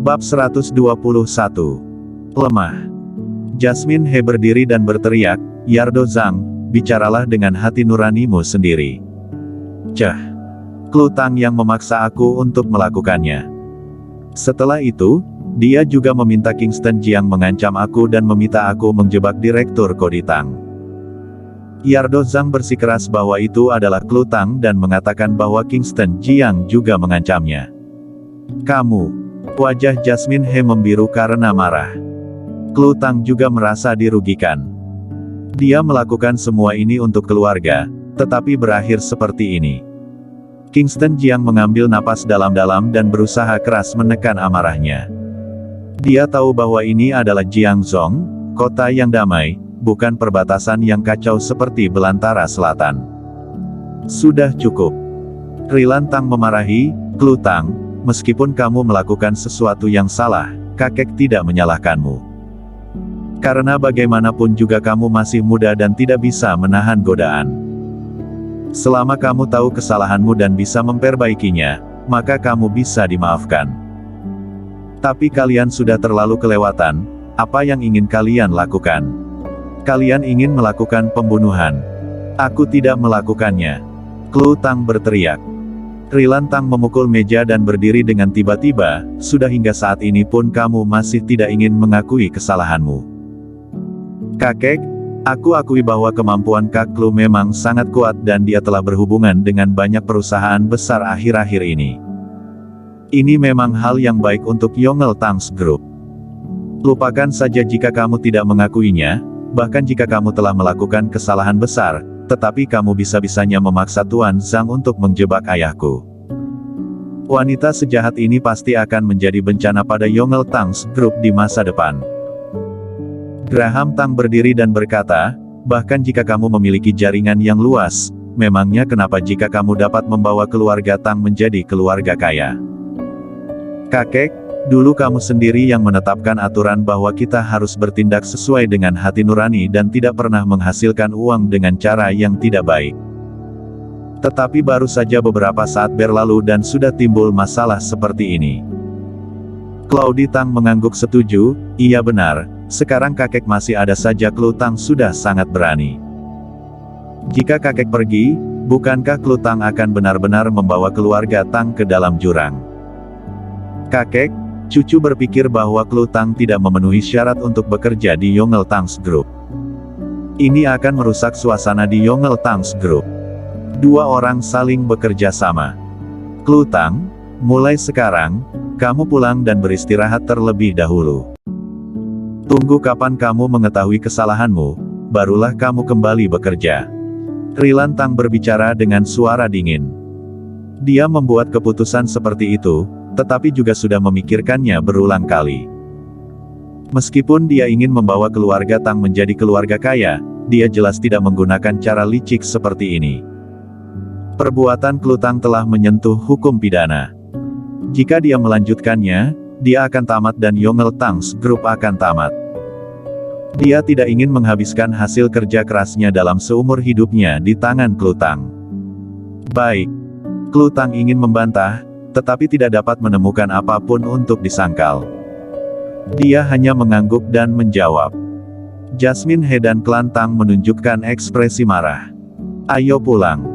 Bab 121. Lemah. Jasmine He berdiri dan berteriak, "Yardo Zhang, bicaralah dengan hati nuranimu sendiri." Cah. Klutang yang memaksa aku untuk melakukannya. Setelah itu, dia juga meminta Kingston Jiang mengancam aku dan meminta aku menjebak Direktur Koditang. Yardo Zhang bersikeras bahwa itu adalah Klutang dan mengatakan bahwa Kingston Jiang juga mengancamnya. Kamu. Wajah Jasmine He membiru karena marah. Klutang juga merasa dirugikan. Dia melakukan semua ini untuk keluarga, tetapi berakhir seperti ini. Kingston Jiang mengambil napas dalam-dalam dan berusaha keras menekan amarahnya. Dia tahu bahwa ini adalah Jiangzhong, kota yang damai, bukan perbatasan yang kacau seperti Belantara Selatan. Sudah cukup. Rilantang memarahi, "Klutang, meskipun kamu melakukan sesuatu yang salah, kakek tidak menyalahkanmu. Karena bagaimanapun juga kamu masih muda dan tidak bisa menahan godaan. Selama kamu tahu kesalahanmu dan bisa memperbaikinya, maka kamu bisa dimaafkan. Tapi kalian sudah terlalu kelewatan, apa yang ingin kalian lakukan? Kalian ingin melakukan pembunuhan. Aku tidak melakukannya." Klutang berteriak. Rilantang memukul meja dan berdiri dengan tiba-tiba, "Sudah hingga saat ini pun kamu masih tidak ingin mengakui kesalahanmu. Kakek, aku akui bahwa kemampuan Kak Klu memang sangat kuat dan dia telah berhubungan dengan banyak perusahaan besar akhir-akhir ini. Ini memang hal yang baik untuk Yongel Tangs Group. Lupakan saja jika kamu tidak mengakuinya, bahkan jika kamu telah melakukan kesalahan besar, tetapi kamu bisa-bisanya memaksa Tuan Zhang untuk menjebak ayahku. Wanita sejahat ini pasti akan menjadi bencana pada Yongel Tangs Group di masa depan." Graham Tang berdiri dan berkata, "Bahkan jika kamu memiliki jaringan yang luas, memangnya kenapa jika kamu dapat membawa keluarga Tang menjadi keluarga kaya? Kakek, dulu kamu sendiri yang menetapkan aturan bahwa kita harus bertindak sesuai dengan hati nurani dan tidak pernah menghasilkan uang dengan cara yang tidak baik. Tetapi baru saja beberapa saat berlalu dan sudah timbul masalah seperti ini." Claudi Tang mengangguk setuju, "Iya benar, sekarang kakek masih ada saja Klutang sudah sangat berani. Jika kakek pergi, bukankah Klutang akan benar-benar membawa keluarga Tang ke dalam jurang? Kakek, cucu berpikir bahwa Klutang tidak memenuhi syarat untuk bekerja di Yongel Tangs Group. Ini akan merusak suasana di Yongel Tangs Group. Dua orang saling bekerja sama. Klutang, mulai sekarang, kamu pulang dan beristirahat terlebih dahulu. Tunggu kapan kamu mengetahui kesalahanmu, barulah kamu kembali bekerja." Rilantang berbicara dengan suara dingin. Dia membuat keputusan seperti itu, tetapi juga sudah memikirkannya berulang kali. Meskipun dia ingin membawa keluarga Tang menjadi keluarga kaya, dia jelas tidak menggunakan cara licik seperti ini. Perbuatan Klutang telah menyentuh hukum pidana. Jika dia melanjutkannya, dia akan tamat dan Yongel Tangs Group akan tamat. Dia tidak ingin menghabiskan hasil kerja kerasnya dalam seumur hidupnya di tangan Klutang. Baik. Klutang ingin membantah, tetapi tidak dapat menemukan apapun untuk disangkal. Dia hanya mengangguk dan menjawab. Jasmine He dan klan Tang menunjukkan ekspresi marah. "Ayo pulang."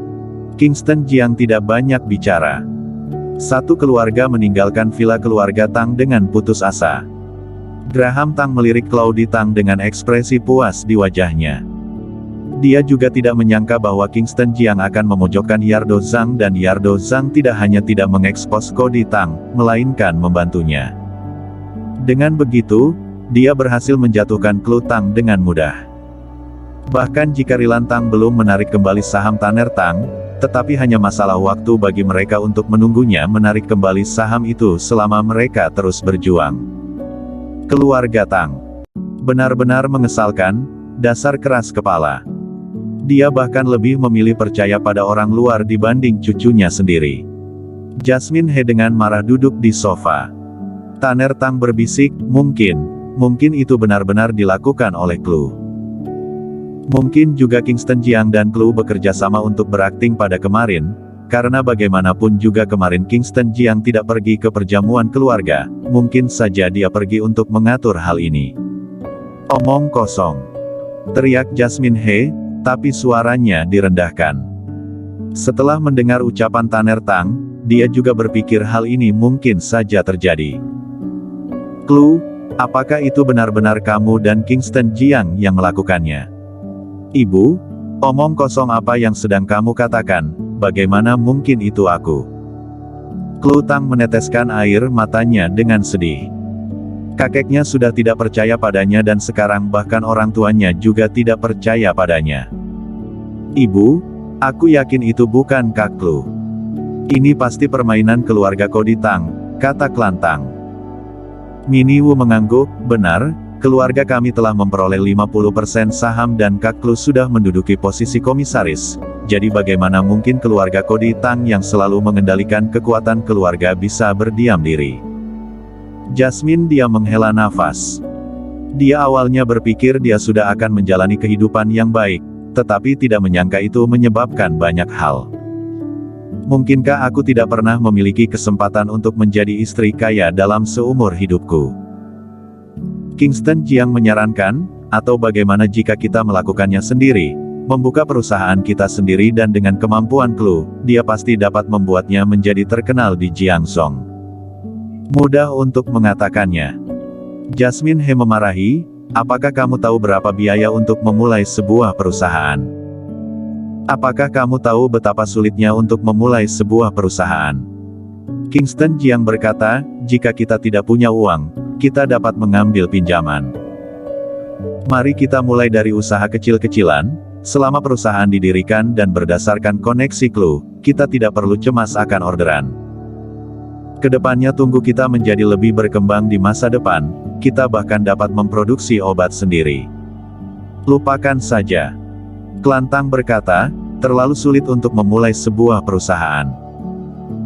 Kingston Jiang tidak banyak bicara. Satu keluarga meninggalkan villa keluarga Tang dengan putus asa. Graham Tang melirik Claudi Tang dengan ekspresi puas di wajahnya. Dia juga tidak menyangka bahwa Kingston Jiang akan memojokkan Yardo Zhang dan Yardo Zhang tidak hanya tidak mengekspos Cody Tang, melainkan membantunya. Dengan begitu, dia berhasil menjatuhkan Klutang dengan mudah. Bahkan jika Rilantang belum menarik kembali saham Tanner Tang, tetapi hanya masalah waktu bagi mereka untuk menunggunya menarik kembali saham itu selama mereka terus berjuang. Keluarga Tang benar-benar mengesalkan, dasar keras kepala. Dia bahkan lebih memilih percaya pada orang luar dibanding cucunya sendiri. Jasmine He dengan marah duduk di sofa. Tanner Tang berbisik, mungkin itu benar-benar dilakukan oleh Klu. Mungkin juga Kingston Jiang dan Klu bekerja sama untuk berakting pada kemarin, karena bagaimanapun juga kemarin Kingston Jiang tidak pergi ke perjamuan keluarga, mungkin saja dia pergi untuk mengatur hal ini. Omong kosong. Teriak Jasmine He, tapi suaranya direndahkan. Setelah mendengar ucapan Tanner Tang, dia juga berpikir hal ini mungkin saja terjadi. Clue, apakah itu benar-benar kamu dan Kingston Jiang yang melakukannya? Ibu, omong kosong apa yang sedang kamu katakan, bagaimana mungkin itu aku? Clue Tang meneteskan air matanya dengan sedih. Kakeknya sudah tidak percaya padanya dan sekarang bahkan orang tuanya juga tidak percaya padanya. Ibu, aku yakin itu bukan Kak Clue. Ini pasti permainan keluarga Cody Tang, kata Klantang. Minnie Wu mengangguk, benar, keluarga kami telah memperoleh 50% saham dan Kak Clue sudah menduduki posisi komisaris, jadi bagaimana mungkin keluarga Cody Tang yang selalu mengendalikan kekuatan keluarga bisa berdiam diri? Jasmine diam menghela nafas. Dia awalnya berpikir dia sudah akan menjalani kehidupan yang baik, tetapi tidak menyangka itu menyebabkan banyak hal. Mungkinkah aku tidak pernah memiliki kesempatan untuk menjadi istri kaya dalam seumur hidupku? Kingston Jiang menyarankan, atau bagaimana jika kita melakukannya sendiri, membuka perusahaan kita sendiri dan dengan kemampuan Clue, dia pasti dapat membuatnya menjadi terkenal di Jiangzhou. Mudah untuk mengatakannya. Jasmine He memarahi, apakah kamu tahu berapa biaya untuk memulai sebuah perusahaan? Apakah kamu tahu betapa sulitnya untuk memulai sebuah perusahaan? Kingston Jiang berkata, jika kita tidak punya uang, kita dapat mengambil pinjaman. Mari kita mulai dari usaha kecil-kecilan, selama perusahaan didirikan dan berdasarkan koneksi Clue, kita tidak perlu cemas akan orderan. Kedepannya tunggu kita menjadi lebih berkembang di masa depan, kita bahkan dapat memproduksi obat sendiri. Lupakan saja. Klantang berkata, terlalu sulit untuk memulai sebuah perusahaan.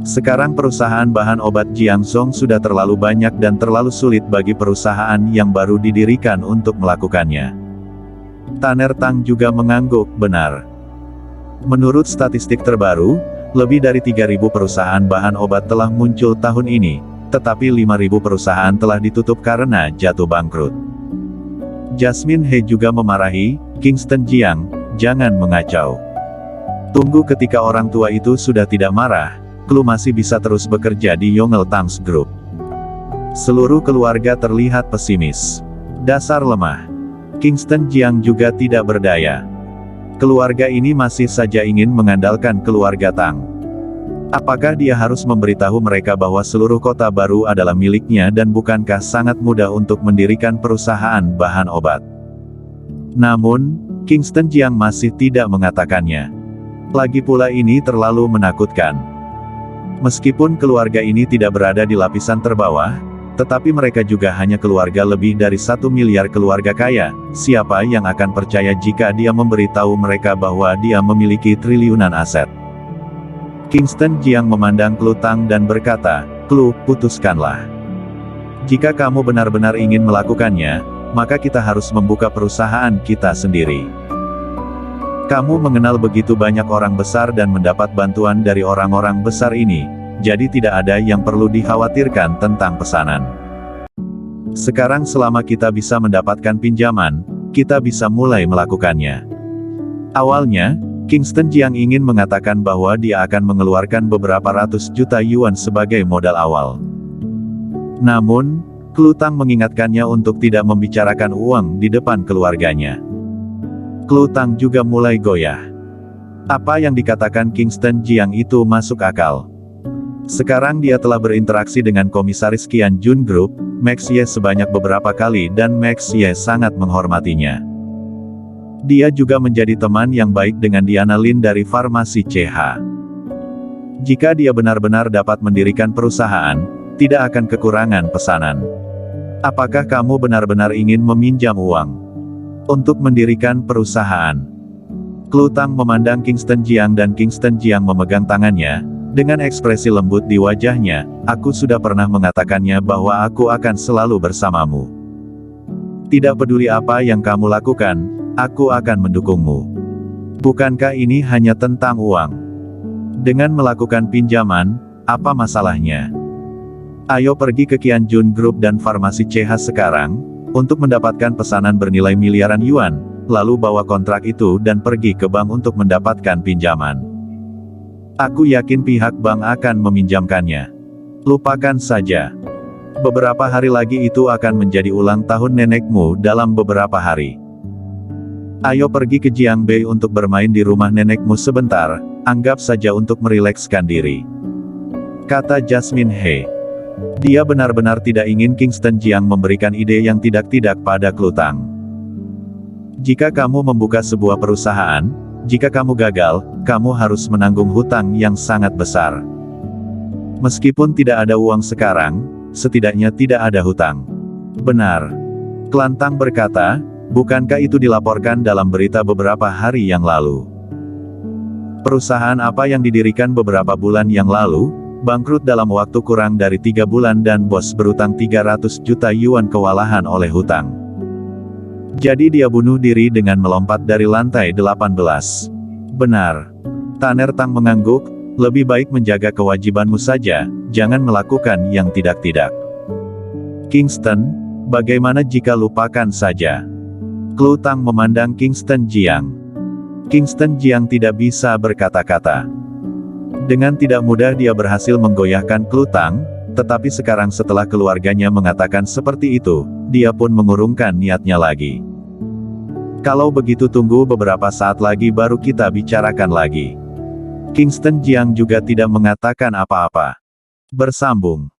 Sekarang perusahaan bahan obat Jiangzhou sudah terlalu banyak dan terlalu sulit bagi perusahaan yang baru didirikan untuk melakukannya. Tanner Tang juga mengangguk, benar. Menurut statistik terbaru, lebih dari 3.000 perusahaan bahan obat telah muncul tahun ini, tetapi 5.000 perusahaan telah ditutup karena jatuh bangkrut. Jasmine He juga memarahi, Kingston Jiang, jangan mengacau. Tunggu ketika orang tua itu sudah tidak marah, Clue masih bisa terus bekerja di Yongel Tangs Group. Seluruh keluarga terlihat pesimis. Dasar lemah. Kingston Jiang juga tidak berdaya. Keluarga ini masih saja ingin mengandalkan keluarga Tang. Apakah dia harus memberitahu mereka bahwa seluruh kota baru adalah miliknya dan bukankah sangat mudah untuk mendirikan perusahaan bahan obat? Namun, Kingston Jiang masih tidak mengatakannya. Lagi pula ini terlalu menakutkan. Meskipun keluarga ini tidak berada di lapisan terbawah, tetapi mereka juga hanya keluarga lebih dari 1 miliar keluarga kaya. Siapa yang akan percaya jika dia memberitahu mereka bahwa dia memiliki triliunan aset? Kingston Jiang memandang Clue Tang dan berkata, Clue, putuskanlah. Jika kamu benar-benar ingin melakukannya, maka kita harus membuka perusahaan kita sendiri. Kamu mengenal begitu banyak orang besar dan mendapat bantuan dari orang-orang besar ini, jadi tidak ada yang perlu dikhawatirkan tentang pesanan. Sekarang selama kita bisa mendapatkan pinjaman, kita bisa mulai melakukannya. Awalnya, Kingston Jiang ingin mengatakan bahwa dia akan mengeluarkan beberapa ratus juta yuan sebagai modal awal. Namun, Clue Tang mengingatkannya untuk tidak membicarakan uang di depan keluarganya. Clue Tang juga mulai goyah. Apa yang dikatakan Kingston Jiang itu masuk akal. Sekarang dia telah berinteraksi dengan komisaris Qian Jun Group, Max Ye sebanyak beberapa kali dan Max Ye sangat menghormatinya. Dia juga menjadi teman yang baik dengan Diana Lin dari Farmasi CH. Jika dia benar-benar dapat mendirikan perusahaan, tidak akan kekurangan pesanan. Apakah kamu benar-benar ingin meminjam uang untuk mendirikan perusahaan? Clue Tang memandang Kingston Jiang dan Kingston Jiang memegang tangannya, dengan ekspresi lembut di wajahnya, aku sudah pernah mengatakannya bahwa aku akan selalu bersamamu. Tidak peduli apa yang kamu lakukan, aku akan mendukungmu. Bukankah ini hanya tentang uang? Dengan melakukan pinjaman, apa masalahnya? Ayo pergi ke Qianjun Group dan Farmasi CH sekarang, untuk mendapatkan pesanan bernilai miliaran yuan, lalu bawa kontrak itu dan pergi ke bank untuk mendapatkan pinjaman. Aku yakin pihak bank akan meminjamkannya. Lupakan saja. Beberapa hari lagi itu akan menjadi ulang tahun nenekmu dalam beberapa hari. Ayo pergi ke Jiangbei untuk bermain di rumah nenekmu sebentar, anggap saja untuk merilekskan diri. Kata Jasmine He. Dia benar-benar tidak ingin Kingston Jiang memberikan ide yang tidak-tidak pada Klutang. Jika kamu membuka sebuah perusahaan, jika kamu gagal, kamu harus menanggung hutang yang sangat besar. Meskipun tidak ada uang sekarang, setidaknya tidak ada hutang. Benar. Klantang berkata, bukankah itu dilaporkan dalam berita beberapa hari yang lalu? Perusahaan apa yang didirikan beberapa bulan yang lalu, bangkrut dalam waktu kurang dari 3 bulan dan bos berutang 300 juta yuan kewalahan oleh hutang. Jadi dia bunuh diri dengan melompat dari lantai 18. Benar. Tanner Tang mengangguk, lebih baik menjaga kewajibanmu saja, jangan melakukan yang tidak-tidak. Kingston, bagaimana jika lupakan saja? Klutang memandang Kingston Jiang. Kingston Jiang tidak bisa berkata-kata. Dengan tidak mudah dia berhasil menggoyahkan Klutang, tetapi sekarang setelah keluarganya mengatakan seperti itu, dia pun mengurungkan niatnya lagi. Kalau begitu tunggu beberapa saat lagi baru kita bicarakan lagi. Kingston Jiang juga tidak mengatakan apa-apa. Bersambung.